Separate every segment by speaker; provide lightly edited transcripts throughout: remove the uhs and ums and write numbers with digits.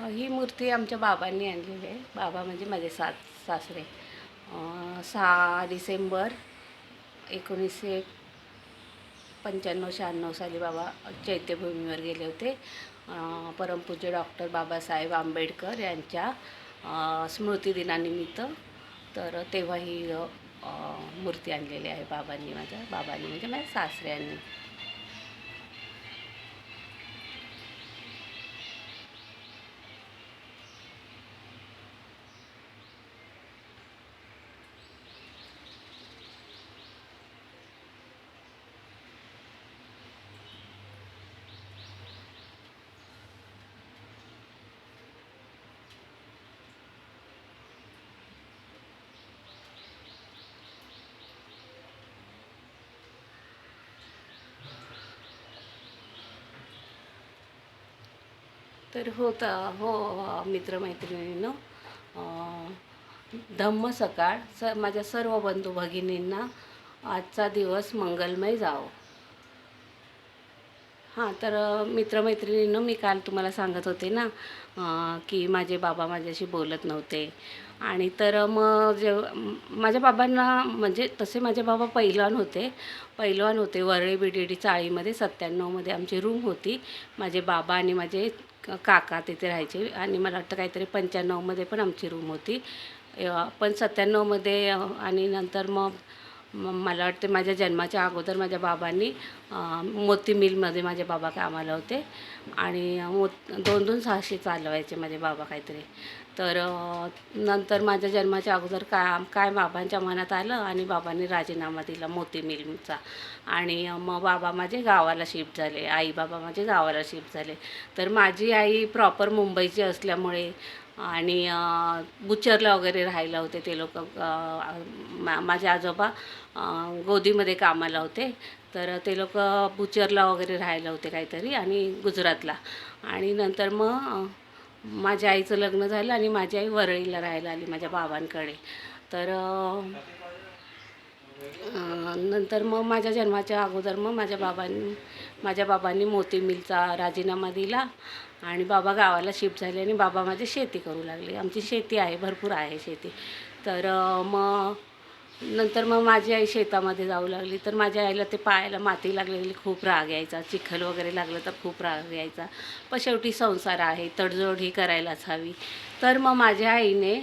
Speaker 1: ही मूर्ती आमच्या बाबांनी आणलेली आहे. बाबा म्हणजे माझे सासरे. 6 डिसेंबर 1995-96 साली बाबा चैत्यभूमीवर गेले होते. परमपूज्य डॉक्टर बाबासाहेब आंबेडकर यांच्या स्मृतिदिनानिमित्त. तर तेव्हा ही मूर्ती आणलेली आहे बाबांनी म्हणजे माझ्या सासऱ्यांनी. तर हो मित्रमैत्रिणींनो, धम्म सकाळ माझ्या सर्व बंधू भगिनींना आजचा दिवस मंगलमय जावो. हां, तर मित्रमैत्रिणींनो, मी काल तुम्हाला सांगत होते ना की माझे बाबा माझ्याशी बोलत नव्हते. आणि तर मग माझ्या बाबांना म्हणजे तसे माझे बाबा पैलवान होते वरळी BDD चाळीमध्ये 97मध्ये आमची रूम होती. माझे बाबा आणि माझे काका तिथे राहायचे. आणि मला वाटतं काहीतरी 95मध्ये पण आमची रूम होती. पण 97मध्ये आणि नंतर मग मला वाटते माझ्या जन्माच्या अगोदर माझ्या बाबांनी मोती मिलमध्ये माझे बाबा कामाला होते. आणि 2-2 साहसी चालवायचे माझे बाबा काहीतरी. तर नंतर माझ्या जन्माच्या अगोदर काय बाबांच्या मनात आलं आणि बाबांनी राजीनामा दिला मोती मिलचा. आणि मग बाबा माझे गावाला शिफ्ट झाले, आई बाबा माझे गावाला शिफ्ट झाले. तर माझी आई प्रॉपर मुंबईची असल्यामुळे आणि बुचरला वगैरे राहायला होते ते लोक. माझे आजोबा गोदीमध्ये कामाला होते. तर ते लोक बुचरला वगैरे राहायला होते काहीतरी आणि गुजरातला. आणि नंतर मग माझ्या आईचं लग्न झालं आणि माझी आई वरळीला राहायला आली माझ्या बाबांकडे. तर नंतर मग माझ्या जन्माच्या अगोदर मग माझ्या बाबांनी मोती मिलचा राजीनामा दिला आणि बाबा गावाला शिफ्ट झाले आणि बाबा माझे शेती करू लागले. आमची शेती आहे, भरपूर आहे शेती. तर मग नंतर मग माझी आई शेतामध्ये जाऊ लागली. तर माझ्या आईला ते पायाला माती लागलेली खूप राग यायचा, चिखल वगैरे लागलं तर खूप राग यायचा. पण शेवटी संसार आहे, तडजोड ही करायलाच हवी. तर मग माझ्या आईने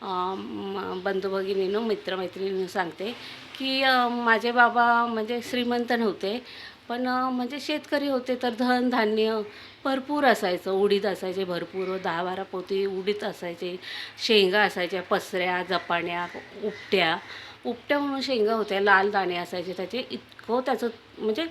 Speaker 1: बंधू भगिनींनो, मित्रमैत्रिणींनो सांगते की माझे बाबा म्हणजे श्रीमंत नव्हते, पण म्हणजे शेतकरी होते. तर धान्य भरपूर असायचं, उडीद असायचे भरपूर, 10-12 पोती उडीद असायचे, शेंगा असायच्या, पसऱ्या, जपाण्या, उपट्या म्हणून शेंगा होत्या, लाल दाणे असायचे त्याचे. इतकं त्याचं म्हणजे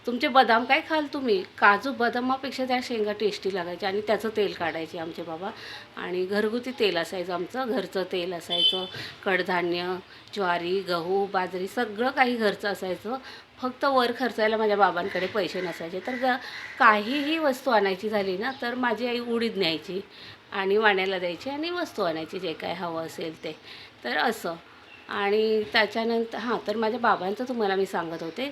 Speaker 1: तुमचे बदाम काय खाल तुम्ही, काजू बदामापेक्षा त्या शेंगा टेस्टी लागायच्या. आणि त्याचं तेल काढायचे आमचे बाबा. आणि घरगुती तेल असायचं, आमचं घरचं तेल असायचं. कडधान्य, ज्वारी, गहू, बाजरी सगळं काही घरचं असायचं. फक्त वर खर्चायला माझ्या बाबांकडे पैसे नसायचे. तर काहीही वस्तू आणायची झाली ना तर माझी आई उडीद न्यायची आणि वाण्याला द्यायची आणि वस्तू आणायची जे काय हवं असेल ते. तर असं. आणि त्याच्यानंतर तर माझ्या बाबांचं तुम्हाला मी सांगत होते.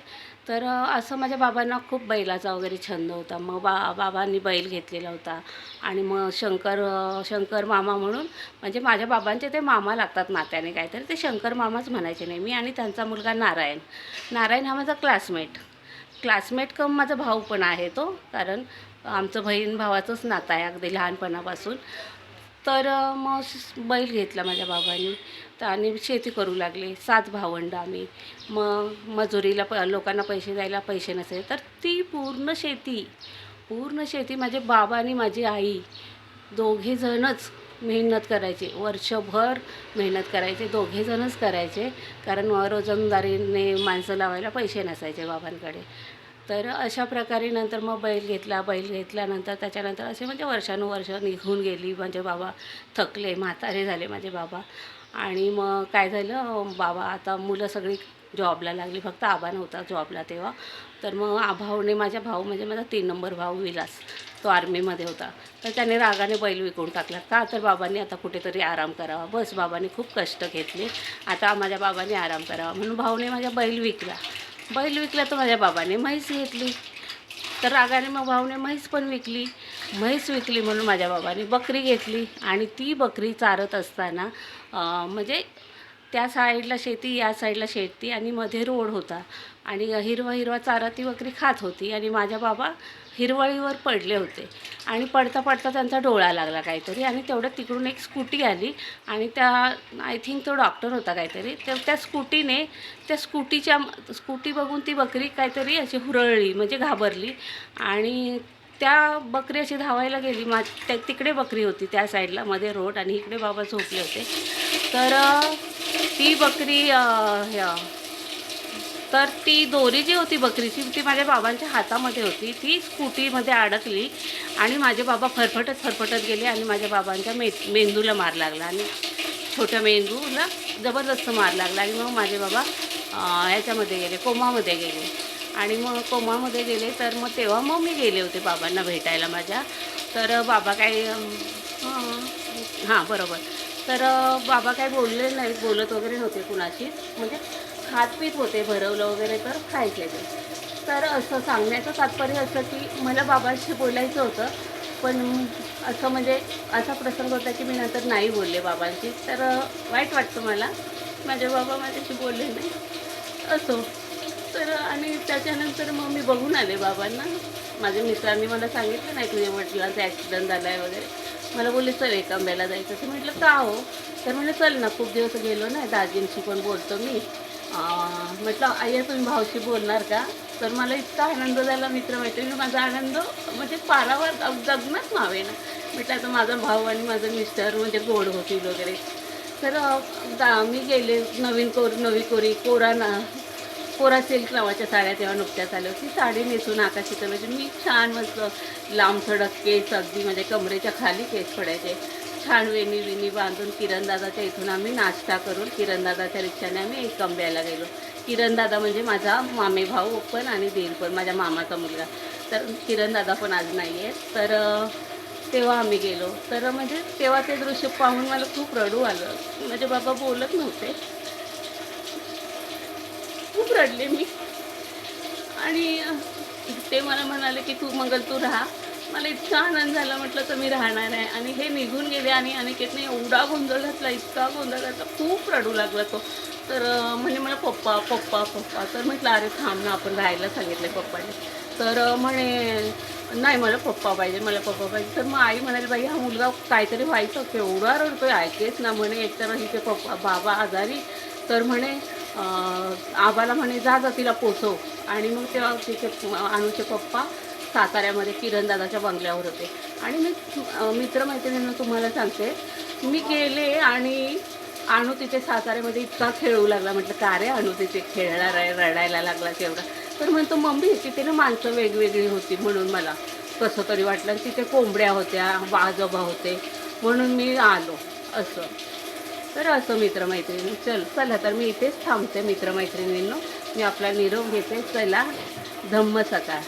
Speaker 1: तर असं माझ्या बाबांना खूप बैलाचा वगैरे छंद होता. मग बाबांनी बैल घेतलेला होता. आणि मग शंकर मामा म्हणून, म्हणजे माझ्या बाबांचे ते मामा लागतात नात्याने काहीतरी, ते शंकर मामाच म्हणायचे नेहमी. आणि त्यांचा मुलगा नारायण हा माझा क्लासमेट कम माझा भाऊ पण आहे तो, कारण आमचं बहीण भावाचंच नातं आहे अगदी लहानपणापासून. तर मग बैल घेतला माझ्या बाबांनी. तर आणि शेती करू लागले. 7 भावंडं आम्ही. मग मजुरीला लोकांना पैसे द्यायला पैसे नसायचे. तर ती पूर्ण शेती माझे बाबा आणि माझी आई दोघेजणच मेहनत करायचे. वर्षभर मेहनत करायचे, दोघेजणच करायचे. कारण रोजंदारीने माणसं लावायला पैसे नसायचे बाबांकडे. तर अशा प्रकारे नंतर मग बैल घेतल्यानंतर त्याच्यानंतर असे म्हणजे वर्षानुवर्ष निघून गेली. माझे बाबा थकले, म्हातारे झाले माझे बाबा. आणि मग काय झालं, बाबा आता मुलं सगळी जॉबला लागली, फक्त आबा नव्हता जॉबला तेव्हा. तर मग माझा भाऊ म्हणजे माझा 3 नंबर भाऊ विलास, तो आर्मीमध्ये होता. तर त्याने रागाने बैल विकून टाकला. का तर बाबांनी आता कुठेतरी आराम करावा. बस, बाबांनी खूप कष्ट घेतले, आता माझ्या बाबांनी आराम करावा म्हणून भाऊने माझा बैल विकला. तर माझ्या बाबाने म्हैस घेतली. तर रागाने मग भाऊने म्हैस पण विकली. म्हैस विकली म्हणून माझ्या बाबाने बकरी घेतली आणि ती बकरी चारत असताना म्हणजे त्या साईडला शेती, या साईडला शेती आणि मध्ये रोड होता आणि हिरवा हिरवा चारा ती बकरी खात होती आणि माझ्या बाबा हिरवळीवर पडले होते आणि पडता पडता त्यांचा डोळा लागला काहीतरी आणि तेवढ्यात तिकडून एक स्कूटी आली आणि त्या आय थिंक तो डॉक्टर होता काहीतरी, तर त्या स्कूटीने त्या स्कूटी बघून ती बकरी काहीतरी अशी हुरळली म्हणजे घाबरली आणि त्या बकरी अशी धावायला गेली. तिकडे बकरी होती त्या साईडला मध्ये रोड आणि इकडे बाबा झोपले होते. तर ती बकरी तर ती दोरी जी होती बकरीची ती माझ्या बाबांच्या हातामध्ये होती. ती स्कूटीमध्ये अडकली आणि माझे बाबा फरफटत गेले आणि माझ्या बाबांच्या मेंदूला मार लागला आणि छोट्या मेंदूला जबरदस्त मार लागला आणि मग माझे बाबा ह्याच्यामध्ये गेले, कोमामध्ये गेले आणि मग कोमामध्ये गेले. तर मग तेव्हा मग मी गेले होते बाबांना भेटायला माझ्या. तर बाबा काय हां बरोबर. तर बाबा काय बोलले नाही, बोलत वगैरे नव्हते कुणाशी, म्हणजे खात पीत होते, भरवलं वगैरे तर खायचे ते. तर असं सांगण्याचं तात्पर्य असं की मला बाबांशी बोलायचं होतं, पण असं म्हणजे असा प्रसंग होता की मी नंतर नाही बोलले बाबांशी. तर वाईट वाटतं मला, माझे बाबा माझ्याशी बोलले नाही असो. तर आणि त्याच्यानंतर मग मी बघून आले बाबांना. माझ्या मित्रांनी मला सांगितलं नाही तुझ्या वडिलांचा ॲक्सिडेंट झाला आहे वगैरे. मला बोलले चल एकांब्याला जायचं. तर म्हटलं का हो? तर म्हटलं चल ना, खूप दिवस गेलो ना, दाजींशी पण बोलतो मी. म्हटलं आई तुम्ही भाऊशी बोलणार का? तर मला इतका आनंद झाला, मित्रमैत्रिणी माझा आनंद म्हणजे पारावर जगणंच नावे ना. म्हटलं आता माझा भाऊ आणि माझं मिस्टर म्हणजे गोड होतील वगैरे. तर मी गेले, नवी कोरी कोरा सिल्क नावाच्या साड्या तेव्हा नुकत्याच आल्या. ती साडी नेसून आकाशी कलरची मी छान मस्त लांब सडक केस, अगदी म्हणजे कमरेच्या खाली केस पडायचे, छान वेणी बांधून किरणदादाच्या इथून आम्ही नाश्ता करून किरणदादाच्या रिक्षाने आम्ही एकांब्याला गेलो. किरणदादा म्हणजे माझा मामे भाऊ पण आणि दीर पण, माझ्या मामाचा मुलगा. तर किरणदादा पण आज नाही आहे. तर तेव्हा आम्ही गेलो. तर म्हणजे तेव्हा ते दृश्य पाहून मला खूप रडू आलं. माझे बाबा बोलत नव्हते, खूप रडले मी. आणि ते मला म्हणाले की तू राहा. मला इतका आनंद झाला, म्हटलं तर मी राहणार आहे. आणि हे निघून गेले आणि अनिकेतने एवढा गोंधळ घातला, इतका गोंधळ घातला, खूप रडू लागला तो. तर म्हणजे मला पप्पा पप्पा पप्पा. तर म्हटलं अरे थांब ना, आपण राहायला सांगितले पप्पाने. तर म्हणे नाही मला पप्पा पाहिजे, मला पप्पा पाहिजे. तर मग आई म्हणाली बाई हा मुलगा काहीतरी व्हायचं, केवढा रडतोय, ऐकेच ना म्हणे. एकतर इथे बाबा आजारी. तर म्हणे आबाला म्हणे जा तिला पोचव. आणि मग तेव्हा तिथे अनुचे पप्पा साताऱ्यामध्ये किरणदादाच्या बंगल्यावर होते. आणि मी मित्रमैत्रिणींना तुम्हाला सांगते, मी गेले आणि अणू तिथे साताऱ्यामध्ये इतका खेळू लागला. म्हटलं का रे अणू तिथे रडायला लागला केवढा. तर म्हणतो मम्मी तिथे ना माणसं वेगवेगळी होती म्हणून मला कसं तरी वाटलं. तिथे कोंबड्या होत्या, आजोबा होते म्हणून मी आलो असं. तर असं मित्रमैत्रिणी. चला तर मी इथेच थांबते मित्रमैत्रिणींनो. मी आपला निरोप घेते. चला धम्म सकाळ.